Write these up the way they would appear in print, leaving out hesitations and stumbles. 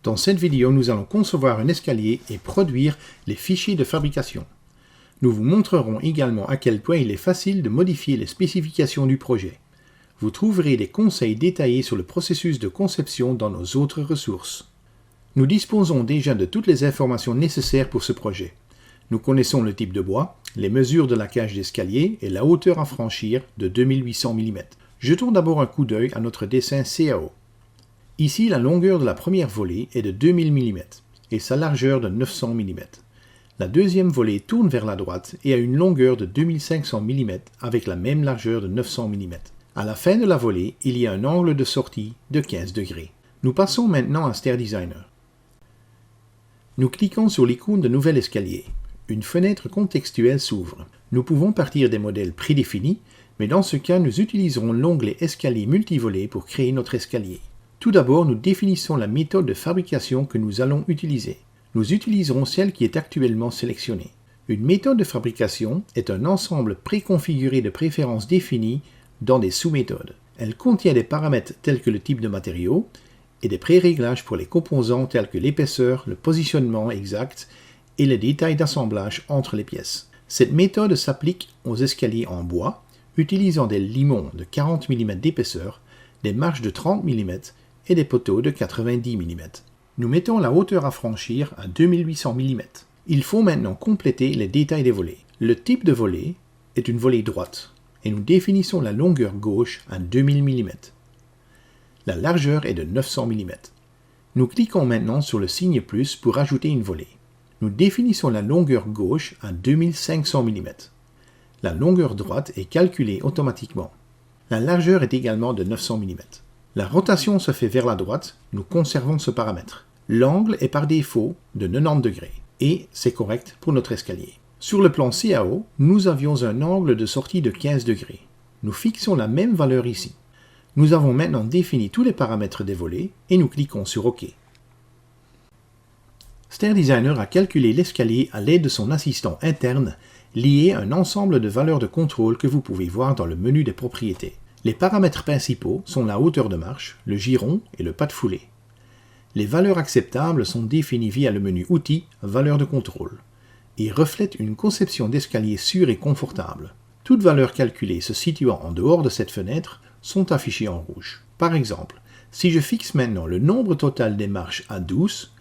Dans cette vidéo, nous allons concevoir un escalier et produire les fichiers de fabrication. Nous vous montrerons également à quel point il est facile de modifier les spécifications du projet. Vous trouverez des conseils détaillés sur le processus de conception dans nos autres ressources. Nous disposons déjà de toutes les informations nécessaires pour ce projet. Nous connaissons le type de bois, les mesures de la cage d'escalier et la hauteur à franchir de 2800 mm. Jetons d'abord un coup d'œil à notre dessin CAO. Ici, la longueur de la première volée est de 2000 mm et sa largeur de 900 mm. La deuxième volée tourne vers la droite et a une longueur de 2500 mm avec la même largeur de 900 mm. À la fin de la volée, il y a un angle de sortie de 15 degrés. Nous passons maintenant à Stair Designer. Nous cliquons sur l'icône de Nouvel escalier. Une fenêtre contextuelle s'ouvre. Nous pouvons partir des modèles prédéfinis, mais dans ce cas, nous utiliserons l'onglet Escalier multivolée pour créer notre escalier. Tout d'abord, nous définissons la méthode de fabrication que nous allons utiliser. Nous utiliserons celle qui est actuellement sélectionnée. Une méthode de fabrication est un ensemble préconfiguré de préférences définies dans des sous-méthodes. Elle contient des paramètres tels que le type de matériau et des pré-réglages pour les composants tels que l'épaisseur, le positionnement exact et les détails d'assemblage entre les pièces. Cette méthode s'applique aux escaliers en bois, utilisant des limons de 40 mm d'épaisseur, des marches de 30 mm et des poteaux de 90 mm. Nous mettons la hauteur à franchir à 2800 mm. Il faut maintenant compléter les détails des volets. Le type de volet est une volée droite et nous définissons la longueur gauche à 2000 mm. La largeur est de 900 mm. Nous cliquons maintenant sur le signe plus pour ajouter une volée. Nous définissons la longueur gauche à 2500 mm. La longueur droite est calculée automatiquement. La largeur est également de 900 mm. La rotation se fait vers la droite, nous conservons ce paramètre. L'angle est par défaut de 90 degrés et c'est correct pour notre escalier. Sur le plan CAO, nous avions un angle de sortie de 15 degrés. Nous fixons la même valeur ici. Nous avons maintenant défini tous les paramètres des volets et nous cliquons sur OK. Stair Designer a calculé l'escalier à l'aide de son assistant interne lié à un ensemble de valeurs de contrôle que vous pouvez voir dans le menu des propriétés. Les paramètres principaux sont la hauteur de marche, le giron et le pas de foulée. Les valeurs acceptables sont définies via le menu Outils, valeurs de contrôle, et reflètent une conception d'escalier sûr et confortable. Toutes valeurs calculées se situant en dehors de cette fenêtre sont affichées en rouge. Par exemple, si je fixe maintenant le nombre total des marches à 12,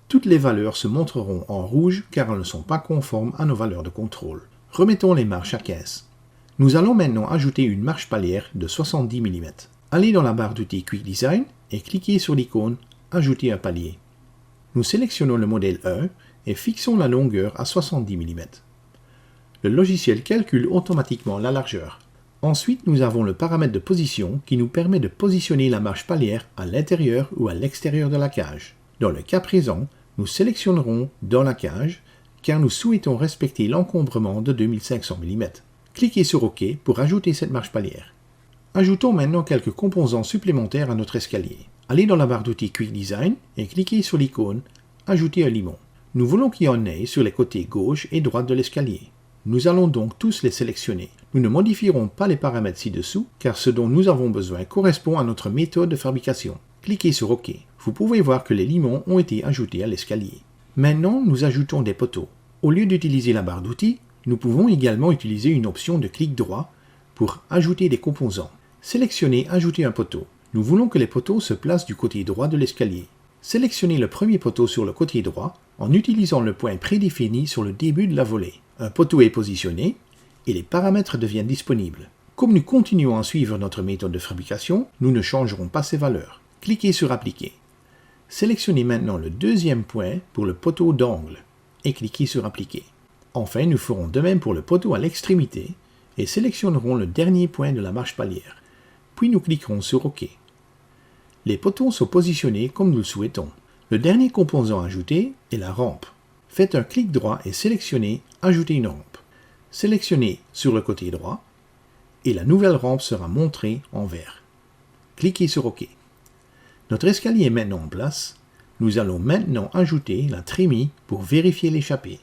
toutes les valeurs se montreront en rouge car elles ne sont pas conformes à nos valeurs de contrôle. Remettons les marches à 15. Nous allons maintenant ajouter une marche palière de 70 mm. Allez dans la barre d'outils Quick Design et cliquez sur l'icône Ajouter un palier. Nous sélectionnons le modèle 1 et fixons la longueur à 70 mm. Le logiciel calcule automatiquement la largeur. Ensuite, nous avons le paramètre de position qui nous permet de positionner la marche palière à l'intérieur ou à l'extérieur de la cage. Dans le cas présent, nous sélectionnerons dans la cage car nous souhaitons respecter l'encombrement de 2500 mm. Cliquez sur OK pour ajouter cette marche palière. Ajoutons maintenant quelques composants supplémentaires à notre escalier. Allez dans la barre d'outils Quick Design et cliquez sur l'icône Ajouter un limon. Nous voulons qu'il y en ait sur les côtés gauche et droite de l'escalier. Nous allons donc tous les sélectionner. Nous ne modifierons pas les paramètres ci-dessous car ce dont nous avons besoin correspond à notre méthode de fabrication. Cliquez sur OK. Vous pouvez voir que les limons ont été ajoutés à l'escalier. Maintenant, nous ajoutons des poteaux. Au lieu d'utiliser la barre d'outils, nous pouvons également utiliser une option de clic droit pour ajouter des composants. Sélectionnez Ajouter un poteau. Nous voulons que les poteaux se placent du côté droit de l'escalier. Sélectionnez le premier poteau sur le côté droit en utilisant le point prédéfini sur le début de la volée. Un poteau est positionné et les paramètres deviennent disponibles. Comme nous continuons à suivre notre méthode de fabrication, nous ne changerons pas ces valeurs. Cliquez sur Appliquer. Sélectionnez maintenant le deuxième point pour le poteau d'angle et cliquez sur Appliquer. Enfin, nous ferons de même pour le poteau à l'extrémité et sélectionnerons le dernier point de la marche palière. Puis nous cliquerons sur OK. Les poteaux sont positionnés comme nous le souhaitons. Le dernier composant ajouté est la rampe. Faites un clic droit et sélectionnez Ajouter une rampe. Sélectionnez sur le côté droit et la nouvelle rampe sera montrée en vert. Cliquez sur OK. Notre escalier est maintenant en place. Nous allons maintenant ajouter la trémie pour vérifier l'échappée.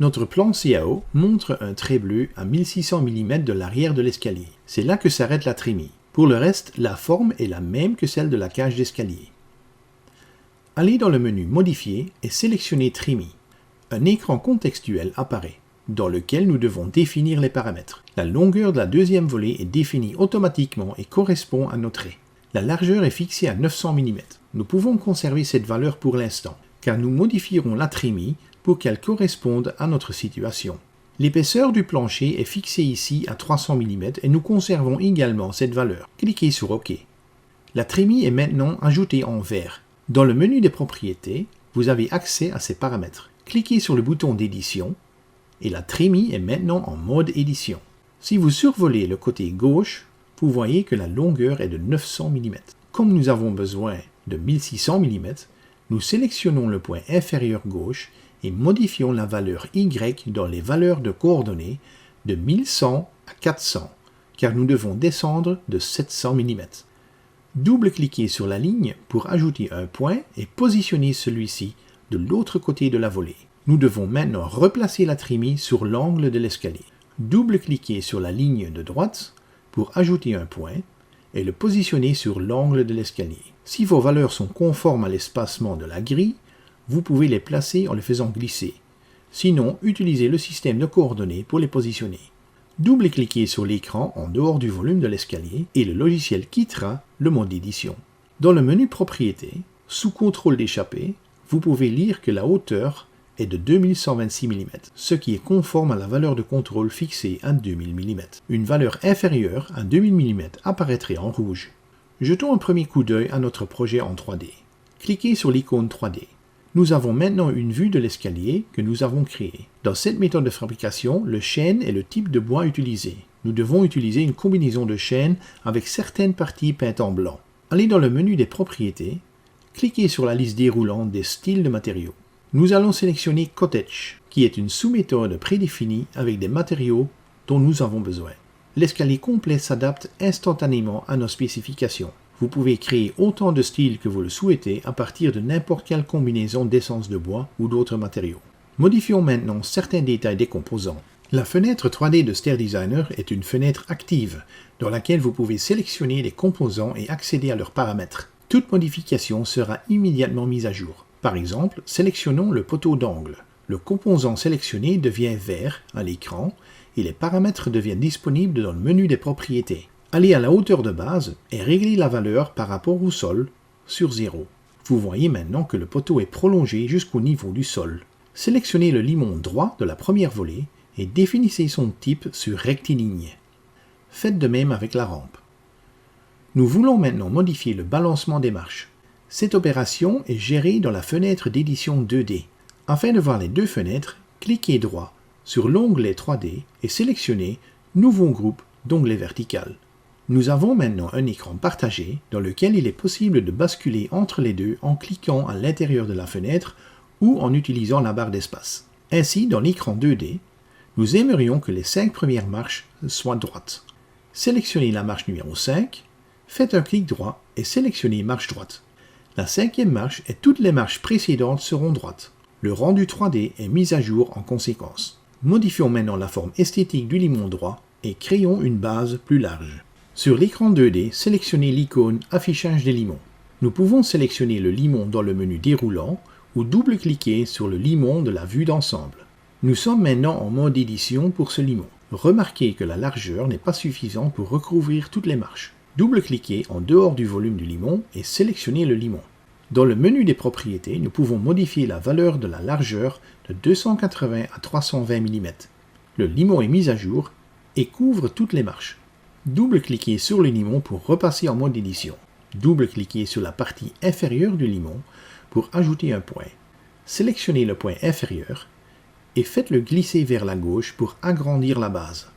Notre plan CAO montre un trait bleu à 1600 mm de l'arrière de l'escalier. C'est là que s'arrête la trémie. Pour le reste, la forme est la même que celle de la cage d'escalier. Allez dans le menu Modifier et sélectionnez Trimmy. Un écran contextuel apparaît, dans lequel nous devons définir les paramètres. La longueur de la deuxième volée est définie automatiquement et correspond à nos traits. La largeur est fixée à 900 mm. Nous pouvons conserver cette valeur pour l'instant, car nous modifierons la trémie pour qu'elle corresponde à notre situation. L'épaisseur du plancher est fixée ici à 300 mm et nous conservons également cette valeur. Cliquez sur OK. La trémie est maintenant ajoutée en vert. Dans le menu des propriétés, vous avez accès à ces paramètres. Cliquez sur le bouton d'édition et la trémie est maintenant en mode édition. Si vous survolez le côté gauche, vous voyez que la longueur est de 900 mm. Comme nous avons besoin de 1600 mm, nous sélectionnons le point inférieur gauche et modifions la valeur Y dans les valeurs de coordonnées de 1100 à 400, car nous devons descendre de 700 mm. Double-cliquez sur la ligne pour ajouter un point et positionner celui-ci de l'autre côté de la volée. Nous devons maintenant replacer la trémie sur l'angle de l'escalier. Double-cliquez sur la ligne de droite pour ajouter un point et le positionner sur l'angle de l'escalier. Si vos valeurs sont conformes à l'espacement de la grille, vous pouvez les placer en les faisant glisser. Sinon, utilisez le système de coordonnées pour les positionner. Double-cliquez sur l'écran en dehors du volume de l'escalier et le logiciel quittera le mode d'édition. Dans le menu Propriétés, sous contrôle d'échappée, vous pouvez lire que la hauteur est de 2126 mm, ce qui est conforme à la valeur de contrôle fixée à 2000 mm. Une valeur inférieure à 2000 mm apparaîtrait en rouge. Jetons un premier coup d'œil à notre projet en 3D. Cliquez sur l'icône 3D. Nous avons maintenant une vue de l'escalier que nous avons créé. Dans cette méthode de fabrication, le chêne est le type de bois utilisé. Nous devons utiliser une combinaison de chêne avec certaines parties peintes en blanc. Allez dans le menu des propriétés, cliquez sur la liste déroulante des styles de matériaux. Nous allons sélectionner Cottage, qui est une sous-méthode prédéfinie avec des matériaux dont nous avons besoin. L'escalier complet s'adapte instantanément à nos spécifications. Vous pouvez créer autant de styles que vous le souhaitez à partir de n'importe quelle combinaison d'essence de bois ou d'autres matériaux. Modifions maintenant certains détails des composants. La fenêtre 3D de Stair Designer est une fenêtre active dans laquelle vous pouvez sélectionner les composants et accéder à leurs paramètres. Toute modification sera immédiatement mise à jour. Par exemple, sélectionnons le poteau d'angle. Le composant sélectionné devient vert à l'écran et les paramètres deviennent disponibles dans le menu des propriétés. Allez à la hauteur de base et réglez la valeur par rapport au sol sur 0. Vous voyez maintenant que le poteau est prolongé jusqu'au niveau du sol. Sélectionnez le limon droit de la première volée et définissez son type sur rectiligne. Faites de même avec la rampe. Nous voulons maintenant modifier le balancement des marches. Cette opération est gérée dans la fenêtre d'édition 2D. Afin de voir les deux fenêtres, cliquez droit sur l'onglet 3D et sélectionnez Nouveau groupe d'onglet vertical. Nous avons maintenant un écran partagé dans lequel il est possible de basculer entre les deux en cliquant à l'intérieur de la fenêtre ou en utilisant la barre d'espace. Ainsi, dans l'écran 2D, nous aimerions que les 5 premières marches soient droites. Sélectionnez la marche numéro 5, faites un clic droit et sélectionnez marche droite. La 5e marche et toutes les marches précédentes seront droites. Le rendu 3D est mis à jour en conséquence. Modifions maintenant la forme esthétique du limon droit et créons une base plus large. Sur l'écran 2D, sélectionnez l'icône Affichage des limons. Nous pouvons sélectionner le limon dans le menu déroulant ou double-cliquer sur le limon de la vue d'ensemble. Nous sommes maintenant en mode édition pour ce limon. Remarquez que la largeur n'est pas suffisante pour recouvrir toutes les marches. Double-cliquez en dehors du volume du limon et sélectionnez le limon. Dans le menu des propriétés, nous pouvons modifier la valeur de la largeur de 280 à 320 mm. Le limon est mis à jour et couvre toutes les marches. Double-cliquez sur le limon pour repasser en mode édition. Double-cliquez sur la partie inférieure du limon pour ajouter un point. Sélectionnez le point inférieur et faites-le glisser vers la gauche pour agrandir la base.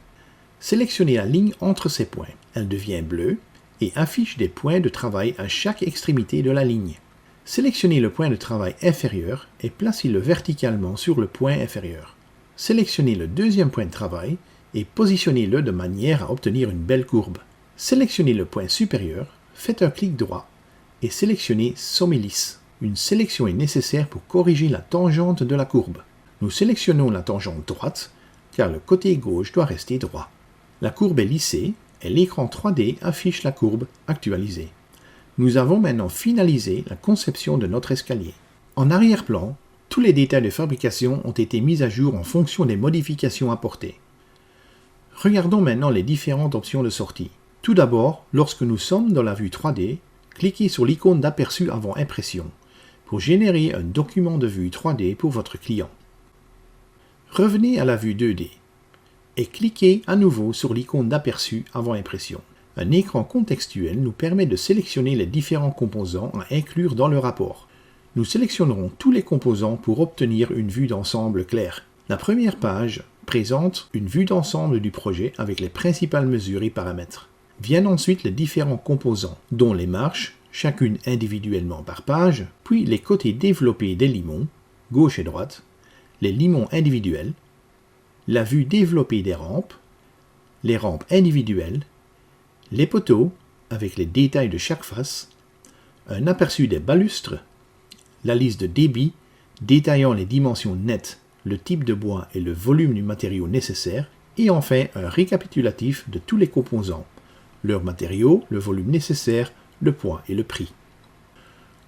Sélectionnez la ligne entre ces points. Elle devient bleue et affiche des points de travail à chaque extrémité de la ligne. Sélectionnez le point de travail inférieur et placez-le verticalement sur le point inférieur. Sélectionnez le deuxième point de travail et positionnez-le de manière à obtenir une belle courbe. Sélectionnez le point supérieur, faites un clic droit et sélectionnez Sommet lisse. Une sélection est nécessaire pour corriger la tangente de la courbe. Nous sélectionnons la tangente droite car le côté gauche doit rester droit. La courbe est lissée et l'écran 3D affiche la courbe actualisée. Nous avons maintenant finalisé la conception de notre escalier. En arrière-plan, tous les détails de fabrication ont été mis à jour en fonction des modifications apportées. Regardons maintenant les différentes options de sortie. Tout d'abord, lorsque nous sommes dans la vue 3D, cliquez sur l'icône d'aperçu avant impression pour générer un document de vue 3D pour votre client. Revenez à la vue 2D et cliquez à nouveau sur l'icône d'aperçu avant impression. Un écran contextuel nous permet de sélectionner les différents composants à inclure dans le rapport. Nous sélectionnerons tous les composants pour obtenir une vue d'ensemble claire. La première page présente une vue d'ensemble du projet avec les principales mesures et paramètres. Viennent ensuite les différents composants, dont les marches, chacune individuellement par page, puis les côtés développés des limons, gauche et droite, les limons individuels, la vue développée des rampes, les rampes individuelles, les poteaux avec les détails de chaque face, un aperçu des balustres, la liste de débit détaillant les dimensions nettes, le type de bois et le volume du matériau nécessaire, et enfin un récapitulatif de tous les composants, leurs matériaux, le volume nécessaire, le poids et le prix.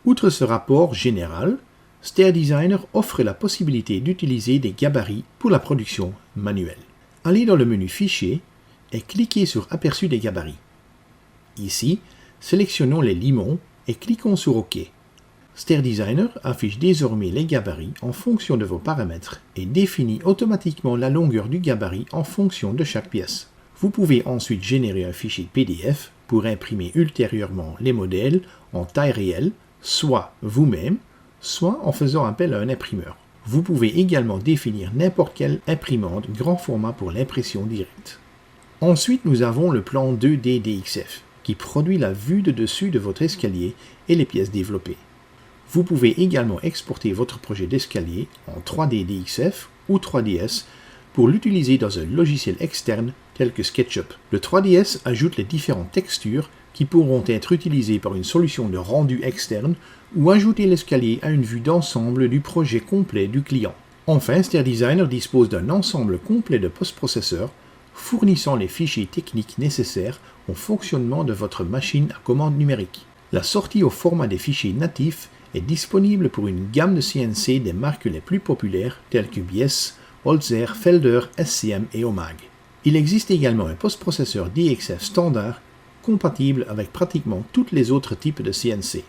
Outre ce rapport général, StairDesigner offre la possibilité d'utiliser des gabarits pour la production manuelle. Allez dans le menu Fichier et cliquez sur Aperçu des gabarits. Ici, sélectionnons les limons et cliquons sur OK. StairDesigner affiche désormais les gabarits en fonction de vos paramètres et définit automatiquement la longueur du gabarit en fonction de chaque pièce. Vous pouvez ensuite générer un fichier PDF pour imprimer ultérieurement les modèles en taille réelle, soit vous-même, soit en faisant appel à un imprimeur. Vous pouvez également définir n'importe quelle imprimante grand format pour l'impression directe. Ensuite, nous avons le plan 2D DXF qui produit la vue de dessus de votre escalier et les pièces développées. Vous pouvez également exporter votre projet d'escalier en 3D DXF ou 3DS pour l'utiliser dans un logiciel externe tel que SketchUp. Le 3DS ajoute les différentes textures qui pourront être utilisées par une solution de rendu externe ou ajouter l'escalier à une vue d'ensemble du projet complet du client. Enfin, StairDesigner dispose d'un ensemble complet de post-processeurs fournissant les fichiers techniques nécessaires au fonctionnement de votre machine à commande numérique. La sortie au format des fichiers natifs est disponible pour une gamme de CNC des marques les plus populaires telles que Bies, Holzer, Felder, SCM et Omag. Il existe également un post-processeur DXF standard compatible avec pratiquement tous les autres types de CNC.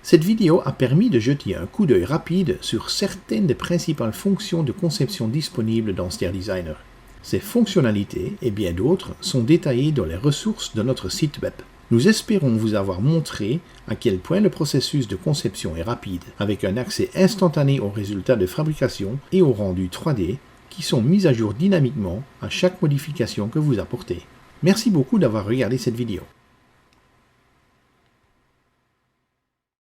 Cette vidéo a permis de jeter un coup d'œil rapide sur certaines des principales fonctions de conception disponibles dans StairDesigner. Ces fonctionnalités et bien d'autres sont détaillées dans les ressources de notre site web. Nous espérons vous avoir montré à quel point le processus de conception est rapide, avec un accès instantané aux résultats de fabrication et aux rendus 3D qui sont mis à jour dynamiquement à chaque modification que vous apportez. Merci beaucoup d'avoir regardé cette vidéo.